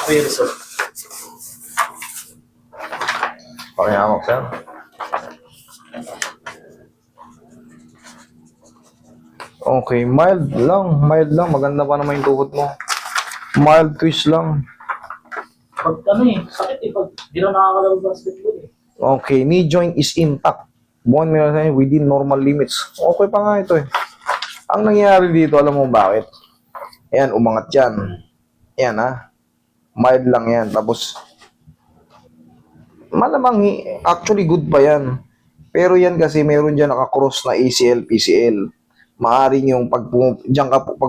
Kuya Rizal. Pakihamok, sir. Okay, mild lang. Mild lang. Maganda pa naman yung tuhod mo. Mild twist lang. Pag ano eh, sakit eh, pag di na nakakalaro basketball eh. Okay, knee joint is intact. Bone mineral sign within normal limits. Okay pa nga ito eh. Ang nangyayari dito, alam mo bakit? Ayan, umangat yan. Ayan ha. Mild lang yan. Tapos, malamang, actually good pa yan. Pero yan kasi meron dyan nakakross na ACL, PCL. Maaring yung pag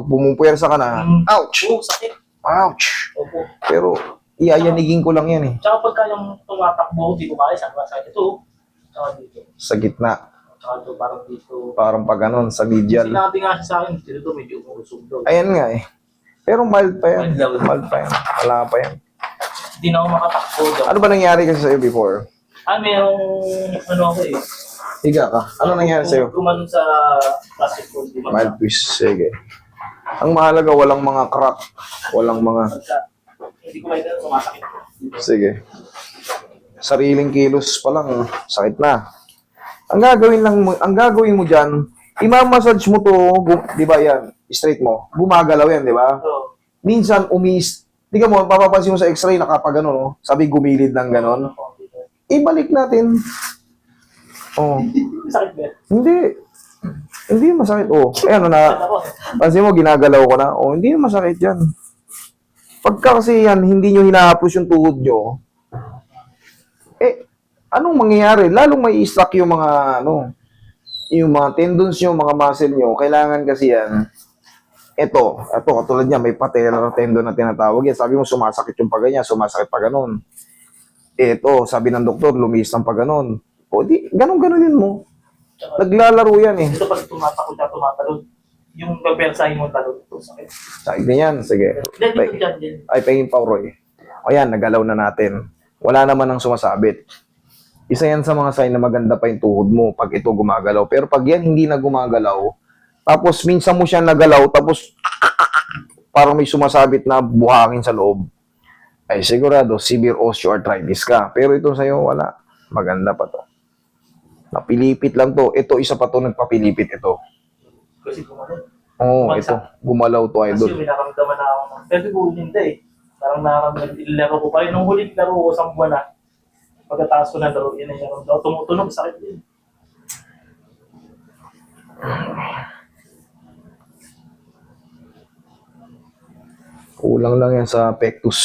pumupwersa ka na, ouch! Oo, sakit. Ouch! Opo. Pero, iyayanigin ko lang yan eh. Tsaka pagka yung tumatakbo, di ko kaya sa ito. Tsaka dito. Sa gitna. Tsaka ito, parang dito. Parang pag ganun, sa medial. Sinabi nga siya sa akin, dito medyo umuusog daw. Ayan nga eh. Pero mild pa yan. Mild lang. Mild pa yan. Wala pa yan. Hindi na ako makatakbo daw. Ano ba nangyari kasi sa'yo before? Merong ano ako eh. Higa ka. Ano nangyari sa'yo? Gumanon sa basketball. Di ba? Mild twist. Sige. Ang mahalaga, walang mga crack. Walang mga... Pagka, hindi ko may sumasakit. Sige. Sariling kilos pa lang, sakit na. Ang gagawin mo diyan, i-massage mo to, di ba yan? Straight mo. Gumagalaw yan, di ba? So, Minsan di ka mo, papapansin mo sa x-ray, nakapag ano, no? Sabi gumilid ng ganon. Ibalik natin. Oh. sakit ba? Hindi. Hindi masakit. Oh. Ayan na. Pansin mo, ginagalaw ko na. Oh, hindi masakit yan. Pagka kasi yan, hindi nyo hinahapos yung tuhod nyo, anong mangyayari? Lalong may i-stuck yung mga, yung mga tendons nyo, mga muscle nyo. Kailangan kasi yan, ito, katulad niya, may patellar tendon na tinatawag yan. Sabi mo, sumasakit yung pag ganyan, sumasakit pag ganon. Ito, sabi ng doktor, lumis ng pag ganon. O di, ganon-ganonin mo. Naglalaro yan eh. Ito pag tumatalon, yung babersahin mo talon, ito sakit. Sakit na yan, sige. Dito dyan din. Ay, pahingin pa, Roy. O yan, nagalaw na natin. Wala naman ang sumasabit. Isa yan sa mga sign na maganda pa yung tuhod mo pag ito gumagalaw. Pero pag yan hindi na gumagalaw, tapos minsan mo siya nagalaw, tapos parang may sumasabit na buhangin sa loob, ay sigurado severe osteoarthritis ka. Pero ito sa'yo, wala. Maganda pa to. Napilipit lang to. Ito, isa pa to nagpapilipit ito. Kasi gumanon. Oo, ito. Gumalaw to, Kasi idol. may naramdaman na ako. Pero di ko hindi eh. Parang naramdaman, ilaro ko pa. Nung huling laro ko, 1 buwan na. Pagkataas ko na laro, yun ang naramdaman. Tumutunog, sakit din. Kulang lang yan sa pectus.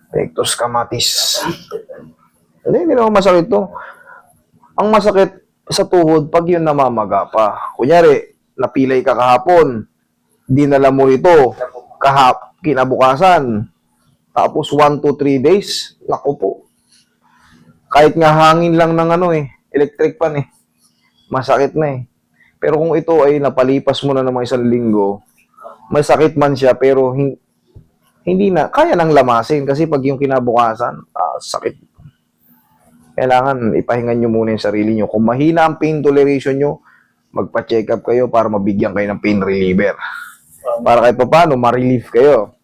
Pectus camatis. Hindi naman masakit to. Ang masakit sa tuhod, pag yun namamaga pa. Kunyari, napilay ka kahapon, dinala mo ito, kinabukasan, tapos 1 to 3 days, naku po. Kahit nga hangin lang ng electric pan masakit na eh. Pero kung ito ay napalipas mo na ng mga 1 linggo, masakit man siya, pero hindi na, kaya nang lamasin. Kasi pag yung kinabukasan, sakit. Kailangan ipahingan nyo muna yung sarili nyo. Kung mahina ang pain toleration nyo, magpa-check up kayo para mabigyan kayo ng pain reliever. Para kahit pa paano, ma-relieve kayo.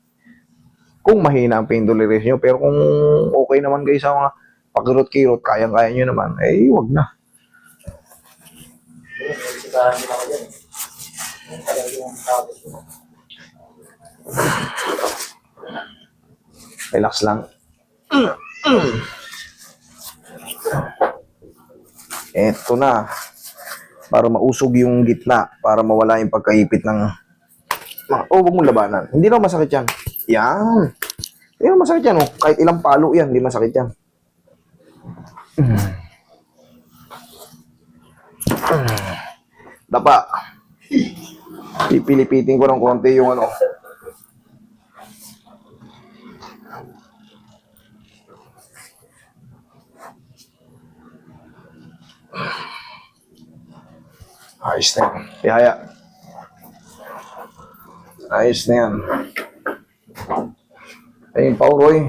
Kung mahina ang pain toleration nyo, pero kung okay naman kayo sa mga pakirot-kirot, kayang-kaya nyo naman, wag na. Relax lang. Eto na. Para mausog yung gitna. Para mawala yung pagkaipit ng... huwag mong labanan. Hindi na masakit yan. Yan. Hindi na masakit yan. Kahit ilang palo yan, hindi masakit yan. Dapa. Pipilipitin ko ng konti yung ayos na yan. Ihaya. Ayos na yan. Ayun, Pauroy.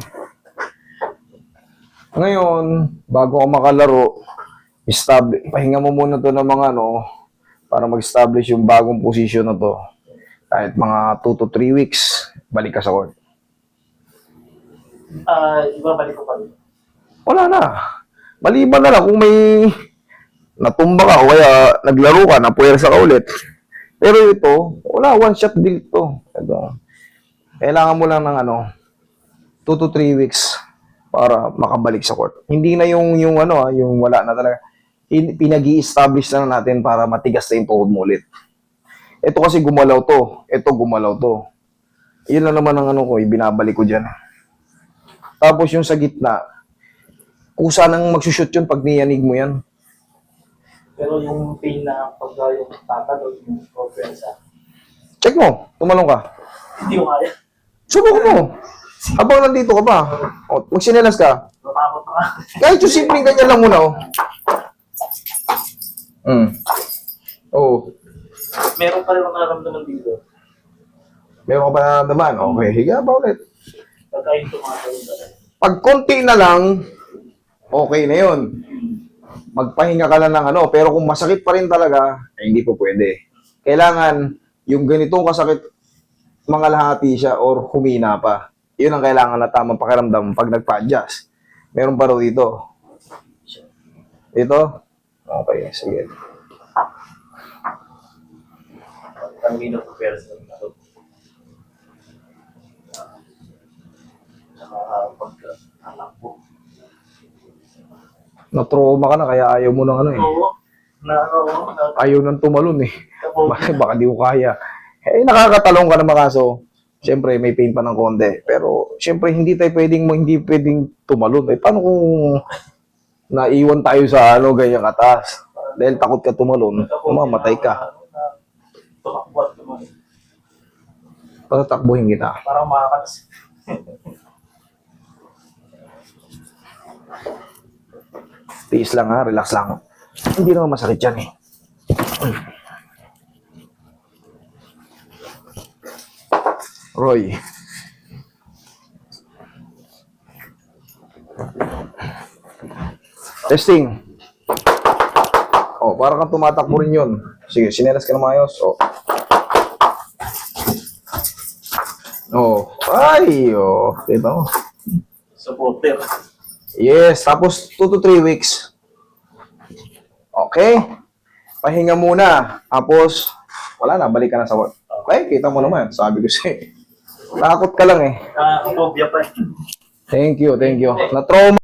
Ngayon, bago ka makalaro, pahinga mo muna to ng mga para mag-establish yung bagong position na to. Kahit mga 2 to 3 weeks, balik ka sa court. Ibabalik ko pa rin. Wala na. Maliban na lang kung may natumba ka o kaya naglaro ka, napuwersa ka ulit. Pero ito, wala, one shot deal to. Ito. Kailangan mo lang ng 2 to 3 weeks para makabalik sa court. Hindi na yung wala na talaga. Pinag-i-establish na natin para matigas na yung tuhod mo ulit. Ito kasi gumalaw to. Ito gumalaw to. Yun lang naman ang binabalik ko dyan. Tapos yung sa gitna, kusa nang magsushoot yun pag niyanig mo yan. Pero yung pain na pag yung tatalog, yung conference, Check mo, tumalong ka. hindi ko kaya. Subukan mo. Habang nandito ka pa. O, magsinelas ka. Matakot na nga. Kahit yung simpleng ganyan lang muna, oh. Oh. Meron pa rin ang nararamdaman dito. Meron ka pa nararamdaman? Okay, higa pa ulit. Pagka yung tumatawag na rin. Pag konti na lang, okay na yun. Magpahinga ka lang ng pero kung masakit pa rin talaga, hindi po pwede. Kailangan, yung ganitong kasakit, mga lahati siya or humina pa. Yun ang kailangan na tamang pakiramdam pag nagpa-adjust. Meron pa raw dito. Ito? Okay, sige. Ang minor conference na ito. Pag-anak po. Na-trauma ka na, kaya ayaw mo ng Oo. Ayaw nang tumalon eh. Baka di ko kaya. Nakakatalong ka naman kaso, siyempre may pain pa ng konti. Pero siyempre hindi pwedeng tumalon. Paano kung naiwan tayo sa ganyang atas? Dahil takot ka tumalon, mamamatay ka. Tumakbuat naman. Patatakbuhin kita. Parang makakalas. Tiis lang ha, relax lang. Hindi naman masakit yan eh. Roy. Testing. Oh, parang kang tumatakbo rin yun. Sige, sinelas ka na maayos. Oh. Oh. Ay, oh. Diba mo? Supporter. Yes, tapos 2 to 3 weeks. Okay? Pahinga muna. Tapos, wala na, balik ka na sa work. Okay, kita mo naman. Sabi ko sa'yo. Nakakot ka lang eh. Phobia pa. Thank you, thank you. Na-trauma